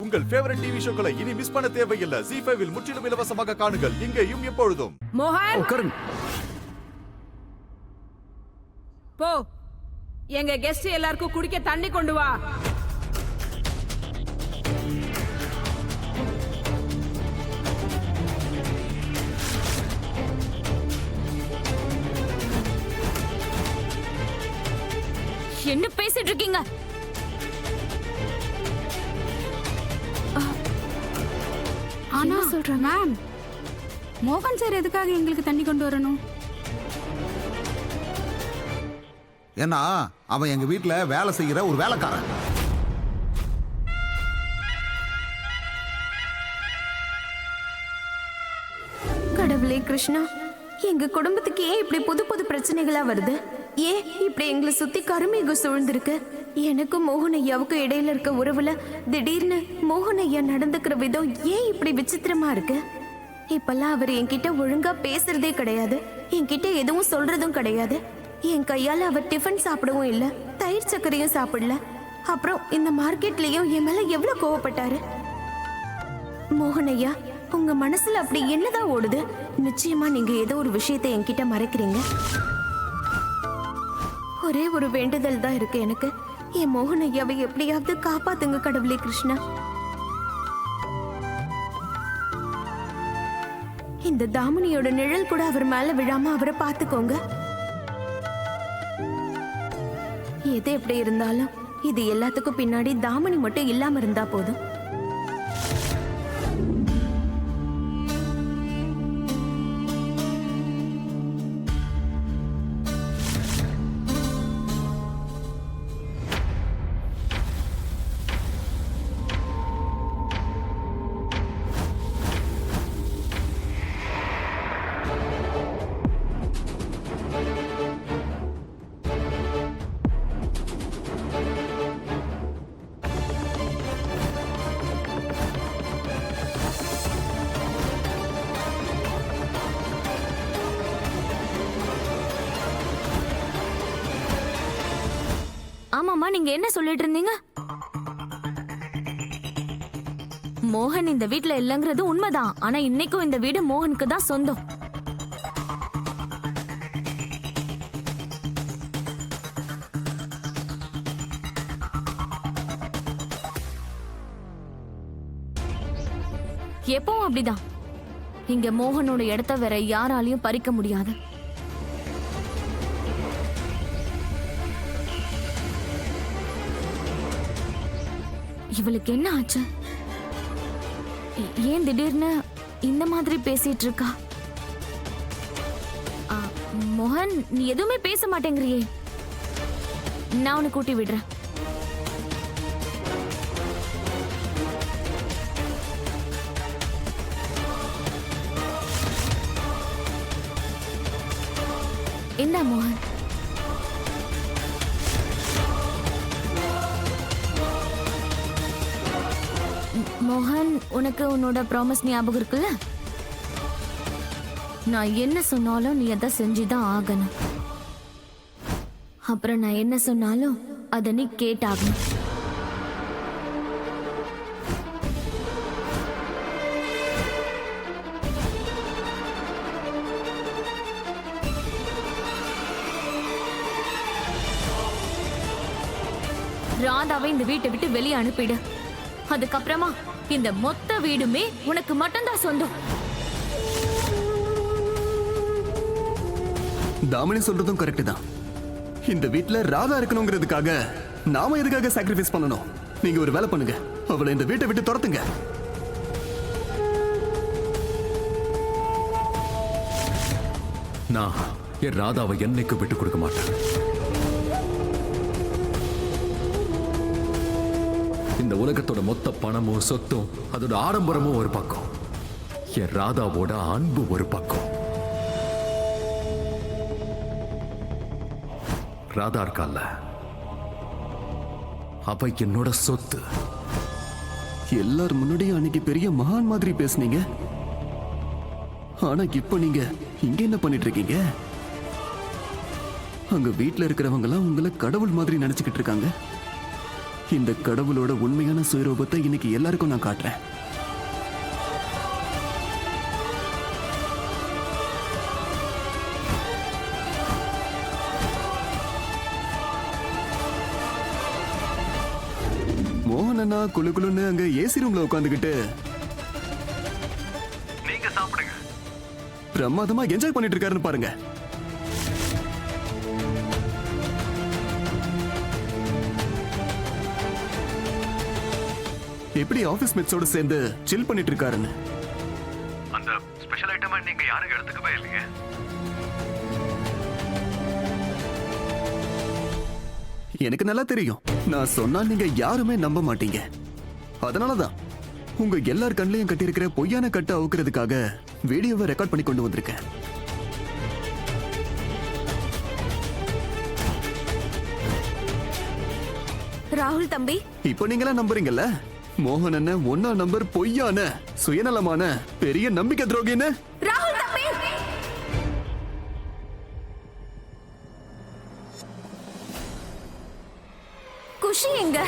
உங்கள் favourite TV ஷோக்களை இனி miss பண்ண தேவையில்லை. ZEE5 இல் முற்றிலும் இலவசமாக காணுங்கள். இங்கேயும் எப்பொழுதும். மோகன் போ, எங்க கெஸ்ட் எல்லாருக்கும் குடிக்க தண்ணி கொண்டு வா. என்ன பேசிட்டு இருக்கீங்க? ஆனா சொல்றேன் மேம், மோகன் சார் எதுக்காக எங்களுக்கு தண்ணி கொண்டு வரணும்? ஏன்னா அவன் எங்க வீட்டுல வேலை செய்யற ஒரு வேலைக்காரன். கடவுளே கிருஷ்ணா, எங்க குடும்பத்துக்கு ஏன் இப்படி புது புது பிரச்சனைகளா வருது? ஏன் இப்படி எங்களை சுத்தி கருமேகம் சூழ்ந்திருக்கு? எனக்கும் மோகன் ஐயாவுக்கும் இடையில இருக்க உறவுல திடீர்னு மோகன் ஐயா நடந்துக்கிற விதம் ஏன் இப்படி விசித்திரமா இருக்கு? இப்பெல்லாம் அவர் என்கிட்ட ஒழுங்கா பேசுறதே கிடையாது, என்கிட்ட எதுவும் சொல்றதும் கிடையாது. என் கையால அவர் டிஃபன் சாப்பிடவும் இல்ல, தயிர் சர்க்கரையும் சாப்பிடல. அப்புறம் இந்த மார்க்கெட்லயும் என் மேல எவ்வளவு கோவப்பட்டாரு. மோகன் ஐயா, உங்க மனசுல அப்படி என்னதான் ஓடுது? நிச்சயமா நீங்க ஏதோ ஒரு விஷயத்தை என்கிட்ட மறைக்கிறீங்க. ஒரே ஒரு வேண்டுதல் தான் இருக்கு எனக்கு. என் மோகன் ஐயாவை எப்படியாவது காப்பாத்துங்க கடவுளே கிருஷ்ணா. இந்த தாமினியோட நிழல் கூட அவர் மேல விழாம அவரை பாத்துக்கோங்க. எது எப்படி இருந்தாலும் இது எல்லாத்துக்கும் பின்னாடி தாமினி மட்டும் இல்லாம இருந்தா போதும். ஆமாமா, நீங்க என்ன சொல்லிட்டு இருந்தீங்க? மோகன் இந்த வீட்ல இல்லங்கிறது உண்மைதான். ஆனா இன்னைக்கும் இந்த வீடு மோகனுக்கு தான் சொந்தம். எப்பவும் அப்படிதான். இங்க மோகனோட இடத்த வேற யாராலையும் பறிக்க முடியாது. இவளுக்கு என்ன ஆச்சு? ஏன் திடீர்னு இந்த மாதிரி பேசிட்டு இருக்கா? மோகன், நீ எதுவுமே பேச மாட்டேங்கிறியே. நான் உன்னை கூட்டி விடுறேன். இந்தா மோகன். மோகன், உனக்கு உன்னோட ப்ராமிஸ் ஞாபகம் இருக்குல்ல? நான் என்ன சொன்னாலும் நீ அதை செஞ்சுதான் ஆகணும். அப்புறம் நான் என்ன சொன்னாலும் அதை நீ கேட்டாகணும். ராதாவை இந்த வீட்டை விட்டு வெளியே அனுப்பிடு. அதுக்கப்புறமா இந்த மொத்த வீடுமே உனக்கு மட்டும்தான் சொந்தம். தாமினி சொல்றதும் கரெக்ட் தான். இந்த வீட்ல ராதா இருக்கணுங்கிறதுக்காக நாம எதுக்காக சாக்ரிஃபைஸ் பண்ணணும்? நீங்க ஒரு வேலை பண்ணுங்க, அவளை இந்த வீட்டை விட்டு துரத்துங்க. நான் என் ராதாவை என்னைக்கு விட்டு கொடுக்க மாட்டேன். இந்த உலகத்தோட மொத்த பணமும் சொத்தும் அதோட ஆடம்பரமும் ஒரு பக்கம், என் ராதாவோட அன்பு ஒரு பக்கம். ராதா இருக்கால, அவ என்னோட சொத்து. எல்லாரும் முன்னாடியும் அன்னைக்கு பெரிய மகான் மாதிரி பேசுனீங்க. ஆனா இப்ப நீங்க இங்க என்ன பண்ணிட்டு இருக்கீங்க? அங்க வீட்டுல இருக்கிறவங்க எல்லாம் உங்களை கடவுள் மாதிரி நினைச்சுக்கிட்டு இருக்காங்க. இந்த கடவுளோட உண்மையான சுயரூபத்தை இன்னைக்கு எல்லாருக்கும் நான் காட்டுறேன். மோகன் அண்ணா குளு குளுன்னு அங்க ஏசி ரூம்ல உட்காந்துக்கிட்டு நீங்க சாப்பிடுங்க பிரமாதமா என்ஜாய் பண்ணிட்டு இருக்காருன்னு பாருங்க. எப்படி ஆபீஸ் மேட்ஸோட சேர்ந்து சில் பண்ணிட்டு இருக்காருன்னு. அந்த ஸ்பெஷல் ஐட்டம் நீங்க யாரும் எடுத்துக்கவே இல்லையே. எனக்கு நல்லா தெரியும், நான் சொன்னா நீங்க யாருமே நம்ப மாட்டீங்க. அதனாலதான் உங்க எல்லார் கண்ணையும் கட்டியிருக்கிற பொய்யான கட்டை அவுக்கிறதுக்காக வீடியோவை ரெக்கார்ட் பண்ணி கொண்டு வந்திருக்கேன். ராகுல் தம்பி, இப்போ நீங்களா நம்புறீங்கல்ல மோகன் அண்ணன் ஒன்னா நம்பர் பொய்யான சுயநலமான பெரிய நம்பிக்கை துரோகின்னு? ராகுல் தம்பி, குஷி எங்க?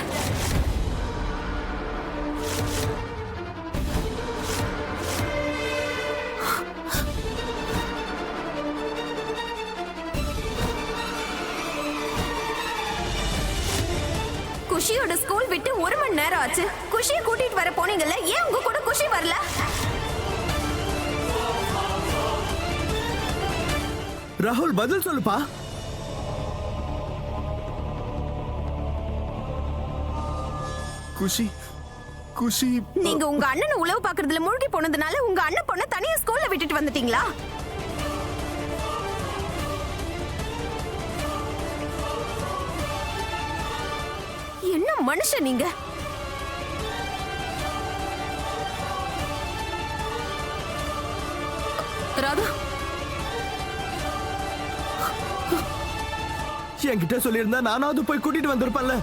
குஷியோட ஸ்கூல் விட்டு 1 மணி நேரம் ஆச்சு. குஷியை கூட்டிட்டு வர போனீங்கல்ல, ஏன் உங்க கூட குஷி வரல? ராகுல் பதில் சொல்லுப்பா. குஷி குஷி நீங்க உங்க அண்ணனை உளவு பாக்குறதுல மூழ்கி போனதுனால உங்க அண்ணன் பொண்ண தனியா ஸ்கூல்ல விட்டுட்டு வந்துட்டீங்களா? என்ன மனுஷன் நீங்க? ராதா, என்கிட்ட சொல்லியிருந்தா நானாவது போய் கூட்டிட்டு வந்திருப்பேன்ல.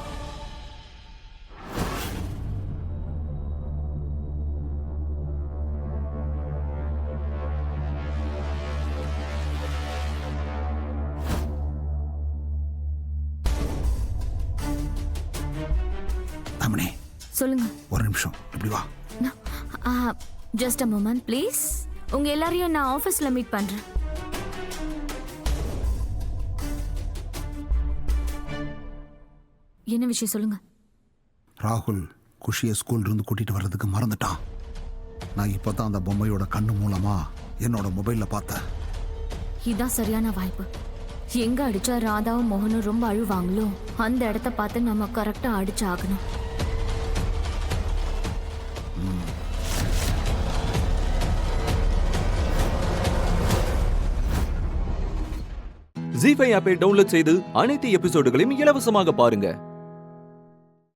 அம்மனே, சொல்லுங்க. ஒரு நிமிஷம் இப்படி வா. Just a moment please. உங்க எல்லாரையும் நான் ஆபீஸ்ல மீட் பண்றேன். என்ன விஷயம் சொல்லுங்க. ராகுல் குஷியை ஸ்கூல்ல இருந்து கூட்டிட்டு வர்றதுக்கு மறந்துட்டான். நான் இப்பதான் அந்த பொம்மையோட கண்ணு மூலமா என்னோட மொபைல்ல பார்த்தேன். இதான் சரியான வாய்ப்பு. எங்க அடிச்சா ராதாவும் மோகனும் ரொம்ப அழுவாங்களோ அந்த இடத்த பார்த்து நம்ம கரெக்டா அடிச்சு ஆகணும். ஜீ5 ஆப்பை டவுன்லோட் செய்து அனைத்து எபிசோடுகளையும் இலவசமாக பாருங்க.